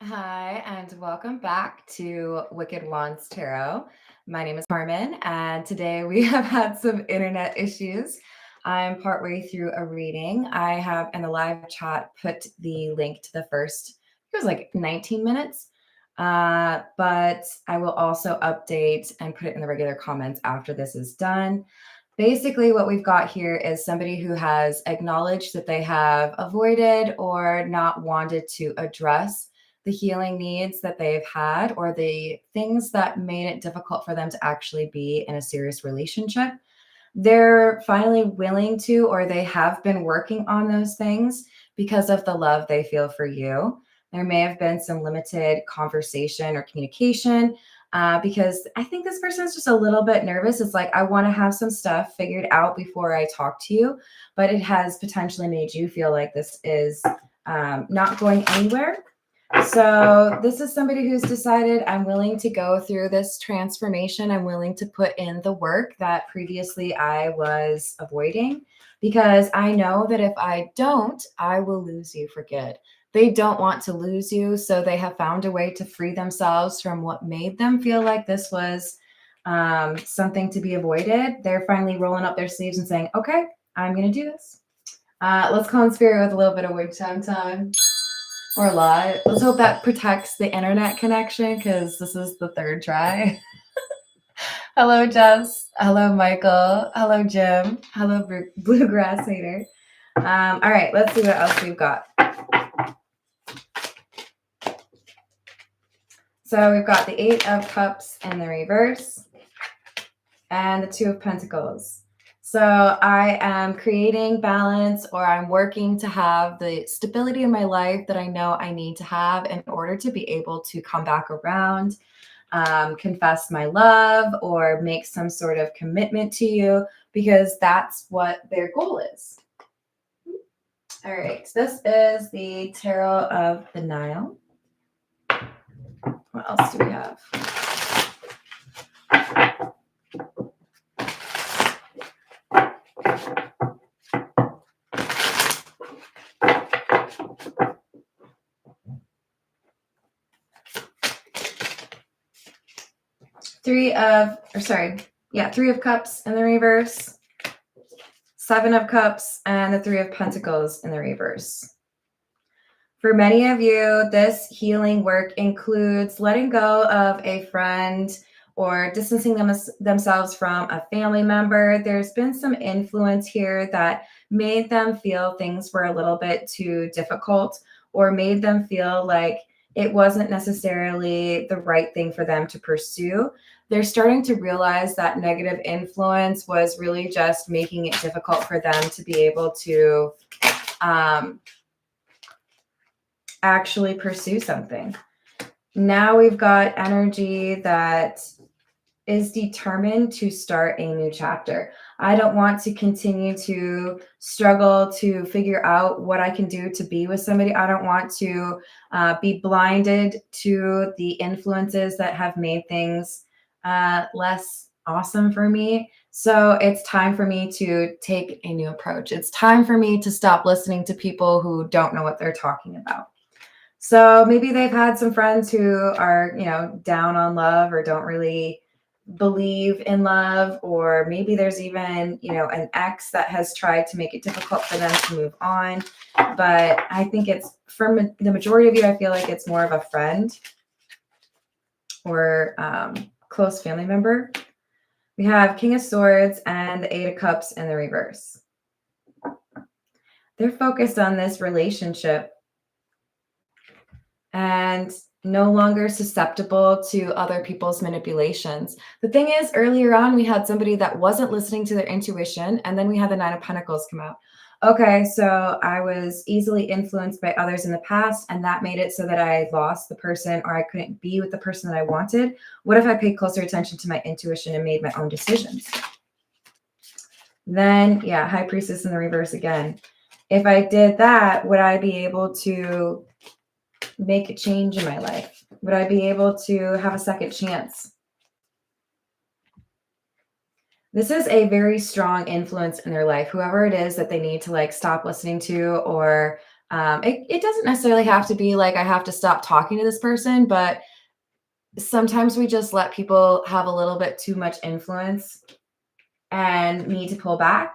Hi, and welcome back to Wicked Wands Tarot. My name is Carmen, and today we have had some internet issues. I'm partway through a reading. I have in the live chat put the link to the first, it was like 19 minutes, but I will also update and put it in the regular comments after this is done. Basically, what we've got here is somebody who has acknowledged that they have avoided or not wanted to address the healing needs that they've had or the things that made it difficult for them to actually be in a serious relationship. They're finally willing to, or they have been working on those things because of the love they feel for you. There may have been some limited conversation or communication because I think this person is just a little bit nervous. It's like, I want to have some stuff figured out before I talk to you, but it has potentially made you feel like this is not going anywhere. So this is somebody who's decided, I'm willing to go through this transformation. I'm willing to put in the work that previously I was avoiding because I know that if I don't, I will lose you for good. They don't want to lose you, so they have found a way to free themselves from what made them feel like this was something to be avoided. They're finally rolling up their sleeves and saying, okay, I'm going to do this. Let's call in spirit with a little bit of wig time. Or lie. Let's hope that protects the internet connection because this is the third try. Hello, Jess. Hello, Michael. Hello, Jim. Hello, Bluegrass Hater. All right, let's see what else we've got. So we've got the Eight of Cups in the reverse and the Two of Pentacles. So I am creating balance, or I'm working to have the stability in my life that I know I need to have in order to be able to come back around, confess my love, or make some sort of commitment to you, because that's what their goal is. All right, so this is the Tarot of the Nile. What else do we have? Three of Cups in the reverse, Seven of Cups, and the Three of Pentacles in the reverse. For many of you, this healing work includes letting go of a friend or distancing themselves from a family member. There's been some influence here that made them feel things were a little bit too difficult, or made them feel like it wasn't necessarily the right thing for them to pursue. They're starting to realize that negative influence was really just making it difficult for them to be able to actually pursue something. Now we've got energy that is determined to start a new chapter. I don't want to continue to struggle to figure out what I can do to be with somebody. I don't want to be blinded to the influences that have made things less awesome for me. So it's time for me to take a new approach. It's time for me to stop listening to people who don't know what they're talking about. So maybe they've had some friends who are, down on love or don't really believe in love, or maybe there's even, an ex that has tried to make it difficult for them to move on. But I think it's, for the majority of you, I feel like it's more of a friend or close family member. We have King of Swords and the Eight of Cups in the reverse. They're focused on this relationship and no longer susceptible to other people's manipulations. The thing is, earlier on, we had somebody that wasn't listening to their intuition, and then we had the Nine of Pentacles come out. Okay, so I was easily influenced by others in the past, and that made it so that I lost the person, or I couldn't be with the person that I wanted. What if I paid closer attention to my intuition and made my own decisions? Then, High Priestess in the reverse again. If I did that, would I be able to make a change in my life? Would I be able to have a second chance? This is a very strong influence in their life, whoever it is that they need to stop listening to, or It doesn't necessarily have to be like I have to stop talking to this person, but sometimes we just let people have a little bit too much influence and need to pull back.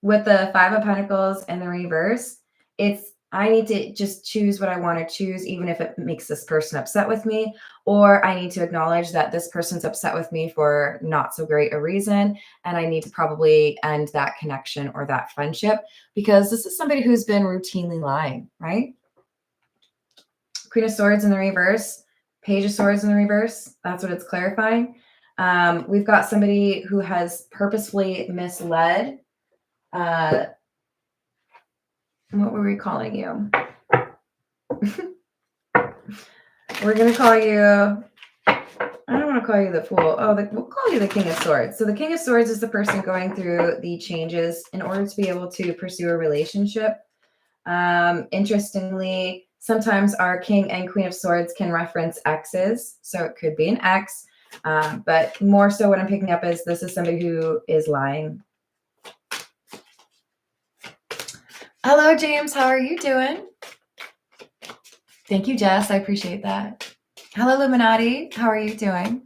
With the Five of Pentacles in the reverse, it's I need to just choose what I want to choose, even if it makes this person upset with me, or I need to acknowledge that this person's upset with me for not so great a reason, and I need to probably end that connection or that friendship because this is somebody who's been routinely lying, right? Queen of Swords in the reverse, Page of Swords in the reverse. That's what it's clarifying. We've got somebody who has purposefully misled. What were we calling you? We're going to call you, I don't want to call you the Fool. Oh, we'll call you the King of Swords. So the King of Swords is the person going through the changes in order to be able to pursue a relationship. Interestingly, sometimes our King and Queen of Swords can reference exes. So it could be an ex, but more so what I'm picking up is this is somebody who is lying. Hello, James. How are you doing? Thank you, Jess. I appreciate that. Hello, Illuminati. How are you doing?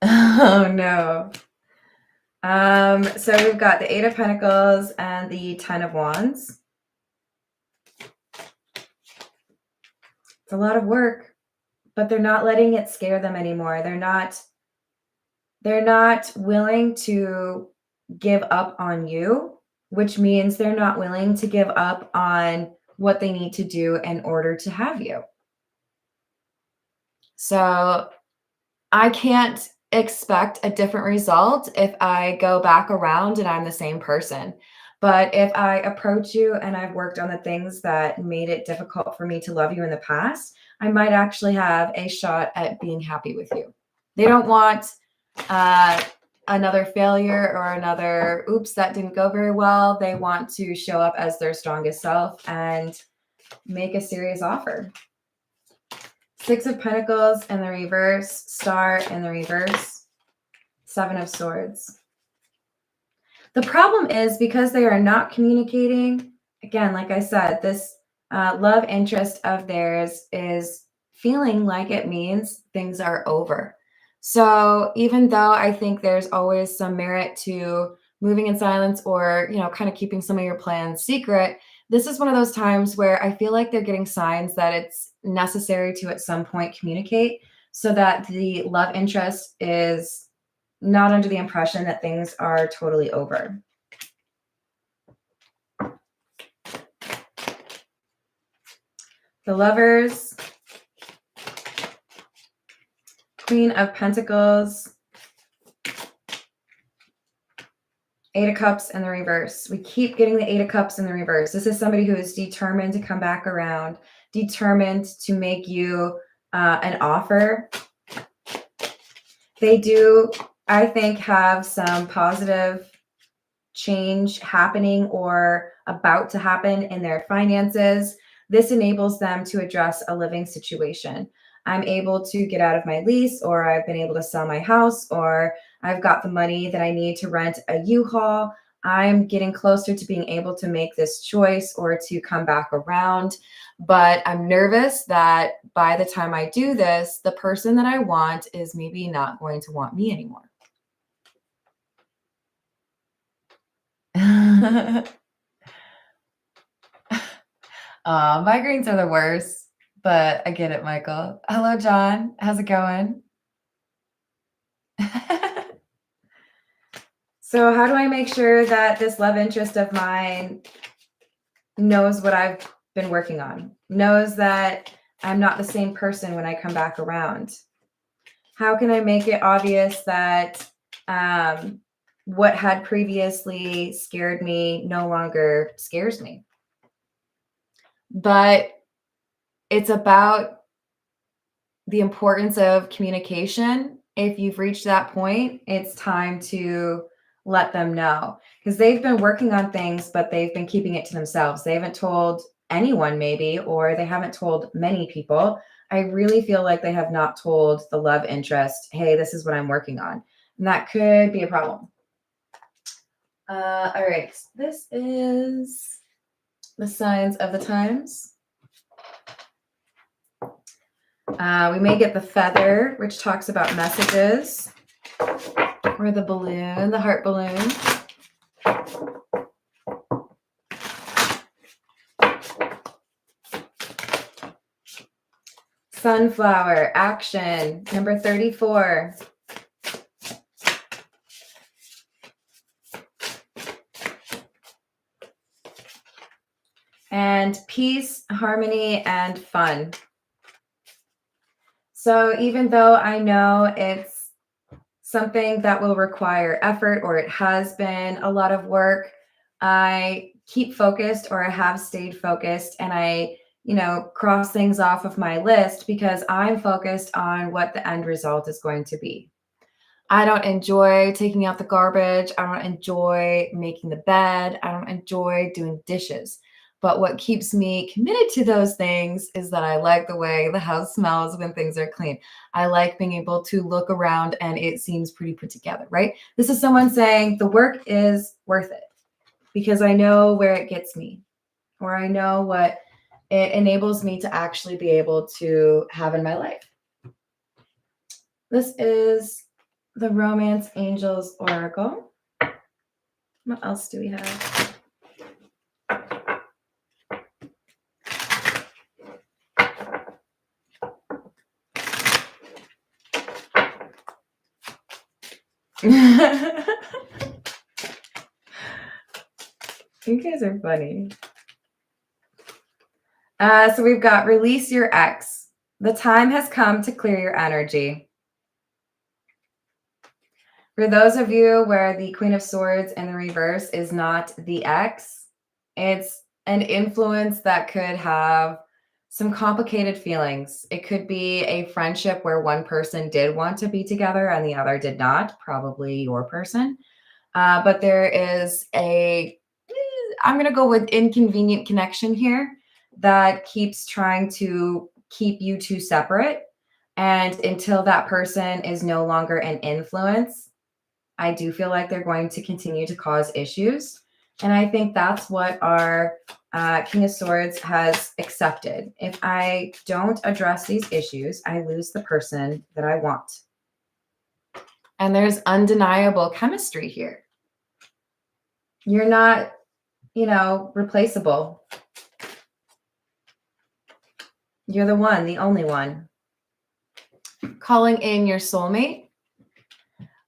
Oh, no. So we've got the Eight of Pentacles and the Ten of Wands. It's a lot of work, but they're not letting it scare them anymore. They're not willing to give up on you, which means they're not willing to give up on what they need to do in order to have you. So I can't expect a different result if I go back around and I'm the same person. But if I approach you and I've worked on the things that made it difficult for me to love you in the past, I might actually have a shot at being happy with you. They don't want another failure or another, oops, that didn't go very well. They want to show up as their strongest self and make a serious offer. Six of Pentacles in the reverse, Star in the reverse, Seven of Swords. The problem is because they are not communicating, again, like I said, this love interest of theirs is feeling like it means things are over. So even though I think there's always some merit to moving in silence or, kind of keeping some of your plans secret, this is one of those times where I feel like they're getting signs that it's necessary to at some point communicate so that the love interest is not under the impression that things are totally over. The Lovers, Queen of Pentacles, Eight of Cups in the reverse. We keep getting the Eight of Cups in the reverse. This is somebody who is determined to come back around, determined to make you an offer. They do, I think, have some positive change happening or about to happen in their finances. This enables them to address a living situation. I'm able to get out of my lease, or I've been able to sell my house, or I've got the money that I need to rent a U-Haul. I'm getting closer to being able to make this choice or to come back around. But I'm nervous that by the time I do this, the person that I want is maybe not going to want me anymore. Migraines are the worst, but I get it, Michael. Hello, John. How's it going? So how do I make sure that this love interest of mine knows what I've been working on, knows that I'm not the same person when I come back around? How can I make it obvious that what had previously scared me no longer scares me? But it's about the importance of communication. If you've reached that point, it's time to let them know, because they've been working on things, but they've been keeping it to themselves. They haven't told anyone maybe, or they haven't told many people. I really feel like they have not told the love interest, hey, this is what I'm working on. And that could be a problem. All right. This is the signs of the times. We may get the feather, which talks about messages, or the balloon, the heart balloon. Sunflower, action, number 34. And peace, harmony, and fun. So even though I know it's something that will require effort, or it has been a lot of work, I keep focused, or I have stayed focused, and I, cross things off of my list because I'm focused on what the end result is going to be. I don't enjoy taking out the garbage. I don't enjoy making the bed. I don't enjoy doing dishes. But what keeps me committed to those things is that I like the way the house smells when things are clean. I like being able to look around and it seems pretty put together, right? This is someone saying the work is worth it because I know where it gets me, or I know what it enables me to actually be able to have in my life. This is the Romance Angels Oracle. What else do we have? You guys are funny. So we've got release your ex. The time has come to clear your energy. For those of you where the Queen of Swords in the reverse is not the ex, it's an influence that could have some complicated feelings. It could be a friendship where one person did want to be together and the other did not, probably your person. But there is I'm going to go with inconvenient connection here that keeps trying to keep you two separate. And until that person is no longer an influence, I do feel like they're going to continue to cause issues. And I think that's what our King of Swords has accepted. If I don't address these issues, I lose the person that I want. And there's undeniable chemistry here. You're not, replaceable. You're the one, the only one. Calling in your soulmate.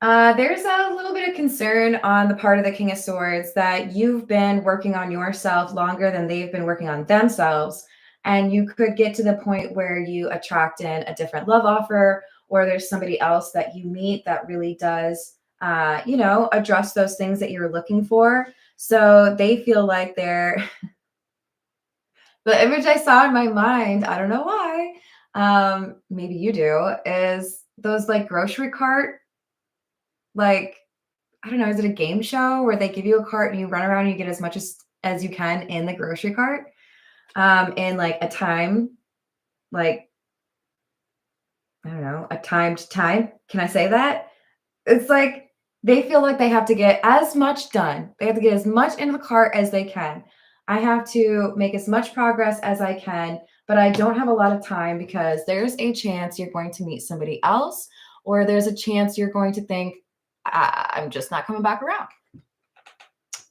There's a little bit of concern on the part of the King of Swords that you've been working on yourself longer than they've been working on themselves. And you could get to the point where you attract in a different love offer, or there's somebody else that you meet that really does, address those things that you're looking for. So they feel like they're, the image I saw in my mind, I don't know why, maybe you do, is those like grocery cart, like, I don't know, is it a game show where they give you a cart and you run around and you get as much as you can in the grocery cart in like a time, like, I don't know, a timed time. Can I say that? It's like they feel like they have to get as much done. They have to get as much in the cart as they can. I have to make as much progress as I can, but I don't have a lot of time because there's a chance you're going to meet somebody else, or there's a chance you're going to think, I'm just not coming back around.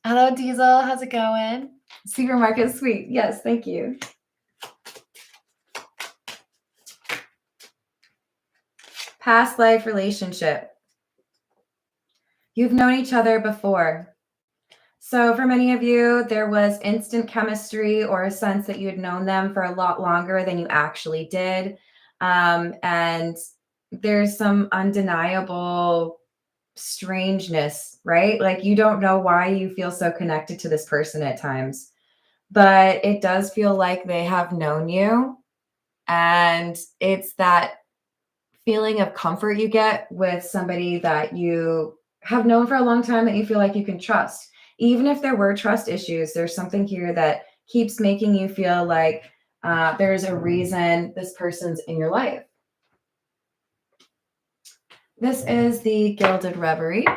Hello, Diesel. How's it going? Supermarket sweet. Yes, thank you. Past life relationship. You've known each other before. So for many of you, there was instant chemistry or a sense that you had known them for a lot longer than you actually did. And there's some undeniable strangeness, right? Like you don't know why you feel so connected to this person at times, but it does feel like they have known you. And it's that feeling of comfort you get with somebody that you have known for a long time that you feel like you can trust. Even if there were trust issues, there's something here that keeps making you feel like there's a reason this person's in your life. This is the Gilded Reverie.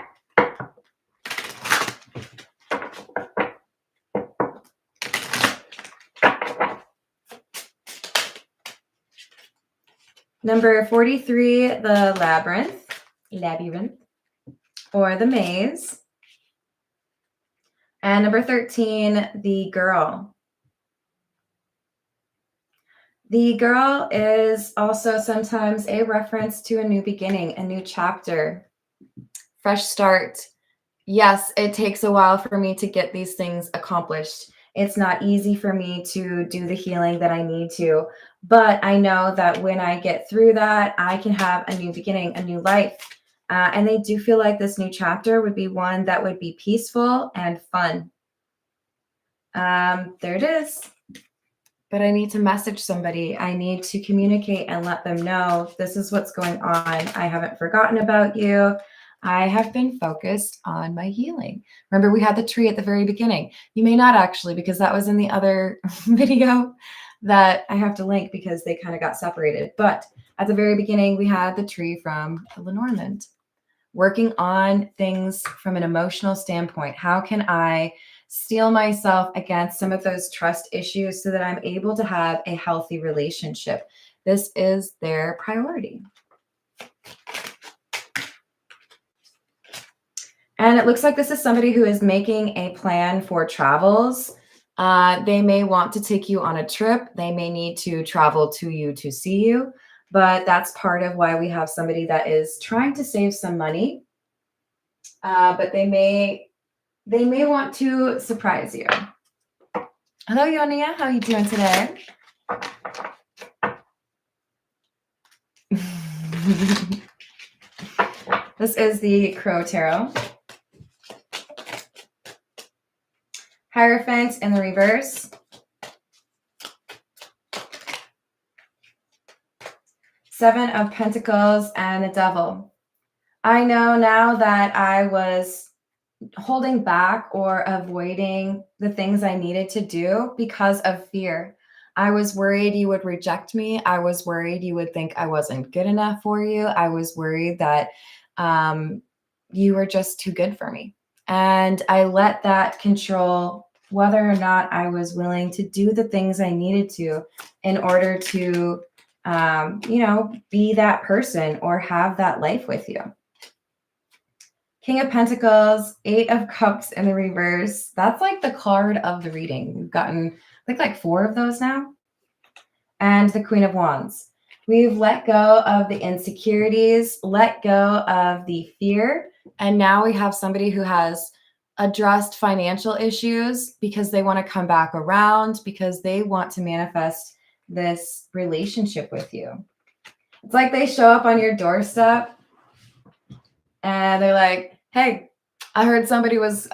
Number 43, the Labyrinth, or the Maze. And number 13, the Girl. The Girl is also sometimes a reference to a new beginning, a new chapter, fresh start. Yes, it takes a while for me to get these things accomplished. It's not easy for me to do the healing that I need to, but I know that when I get through that, I can have a new beginning, a new life. And I do feel like this new chapter would be one that would be peaceful and fun. There it is. But I need to message somebody. I need to communicate and let them know this is what's going on. I haven't forgotten about you. I have been focused on my healing. Remember, we had the tree at the very beginning. You may not actually, because that was in the other video that I have to link because they kind of got separated. But at the very beginning, we had the tree from the Lenormand. Working on things from an emotional standpoint. How can I steel myself against some of those trust issues so that I'm able to have a healthy relationship? This is their priority. And it looks like this is somebody who is making a plan for travels. They may want to take you on a trip. They may need to travel to you to see you. But that's part of why we have somebody that is trying to save some money. But they may want to surprise you. Hello, Yonia. How are you doing today? This is the Crow Tarot. Hierophant in the reverse. Seven of Pentacles and the Devil. I know now that I was holding back or avoiding the things I needed to do because of fear. I was worried you would reject me. I was worried you would think I wasn't good enough for you. I was worried that you were just too good for me. And I let that control whether or not I was willing to do the things I needed to in order to be that person or have that life with you. King of Pentacles, Eight of Cups in the reverse. That's like the card of the reading. We've gotten like 4 of those now. And the Queen of Wands. We've let go of the insecurities, let go of the fear. And now we have somebody who has addressed financial issues because they want to come back around, because they want to manifest this relationship with you. It's like they show up on your doorstep and they're like, hey, I heard somebody was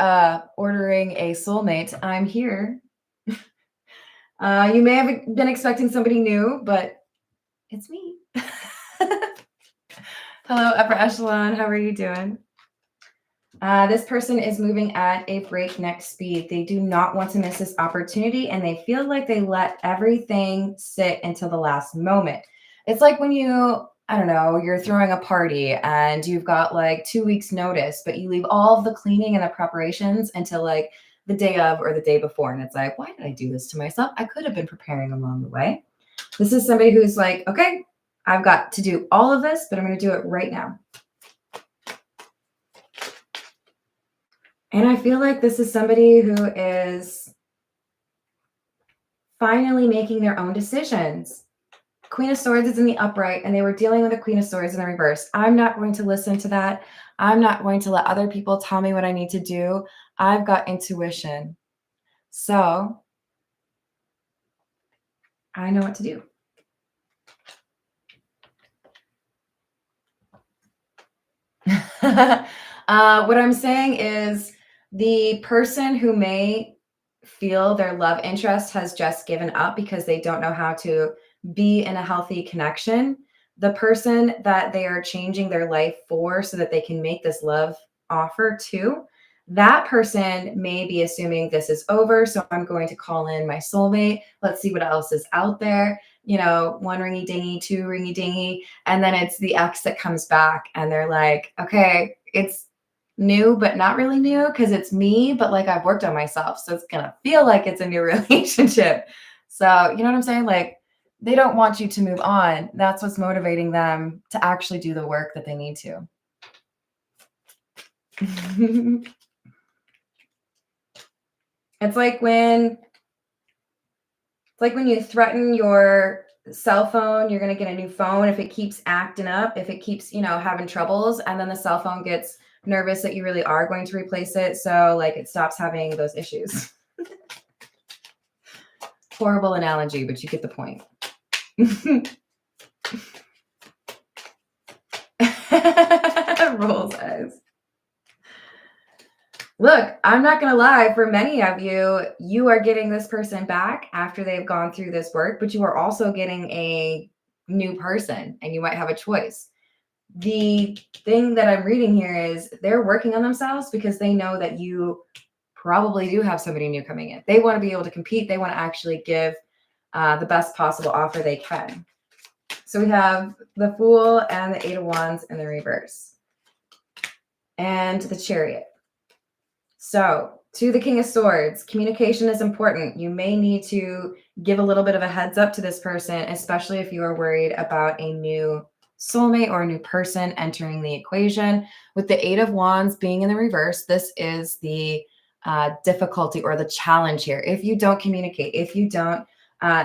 ordering a soulmate. I'm here. You may have been expecting somebody new, but it's me. Hello, upper echelon. How are you doing? This person is moving at a breakneck speed. They do not want to miss this opportunity, and they feel like they let everything sit until the last moment. It's like when you're throwing a party and you've got like 2 weeks notice, but you leave all of the cleaning and the preparations until like the day of or the day before. And it's like, why did I do this to myself? I could have been preparing along the way. This is somebody who's like, okay, I've got to do all of this, but I'm going to do it right now. And I feel like this is somebody who is finally making their own decisions. Queen of Swords is in the upright, and they were dealing with the Queen of Swords in the reverse. I'm not going to listen to that. I'm not going to let other people tell me what I need to do. I've got intuition. So I know what to do. What I'm saying is the person who may feel their love interest has just given up because they don't know how to be in a healthy connection. The person that they are changing their life for so that they can make this love offer to, that person may be assuming this is over. So I'm going to call in my soulmate. Let's see what else is out there. you know, one ringy dingy, two ringy dingy, and then it's the ex that comes back and they're like, okay, it's new, but not really new because it's me, but like I've worked on myself. So it's gonna feel like it's a new relationship. So, you know what I'm saying? Like they don't want you to move on. That's what's motivating them to actually do the work that they need to. It's like when you threaten your cell phone, you're going to get a new phone if it keeps acting up, if it keeps, you know, having troubles, and then the cell phone gets nervous that you really are going to replace it. So like it stops having those issues. Horrible analogy, but you get the point. Rolls eyes. Look, I'm not going to lie, for many of you, you are getting this person back after they've gone through this work, but you are also getting a new person and you might have a choice. The thing that I'm reading here is they're working on themselves because they know that you probably do have somebody new coming in. They want to be able to compete. They want to actually give the best possible offer they can. So we have the Fool and the Eight of Wands in the reverse and the Chariot. So to the King of Swords, communication is important. You may need to give a little bit of a heads up to this person, especially if you are worried about a new soulmate or a new person entering the equation. With the Eight of Wands being in the reverse, this is the difficulty or the challenge here. If you don't communicate, if you don't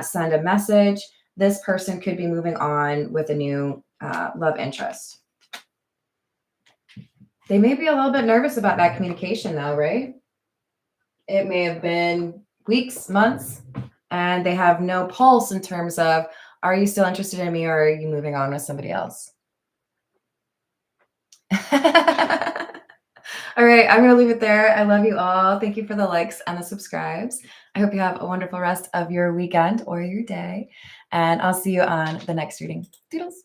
send a message, this person could be moving on with a new love interest. They may be a little bit nervous about that communication though, right? It may have been weeks, months, and they have no pulse in terms of, are you still interested in me or are you moving on with somebody else? All right, I'm going to leave it there. I love you all. Thank you for the likes and the subscribes. I hope you have a wonderful rest of your weekend or your day, and I'll see you on the next reading. Doodles.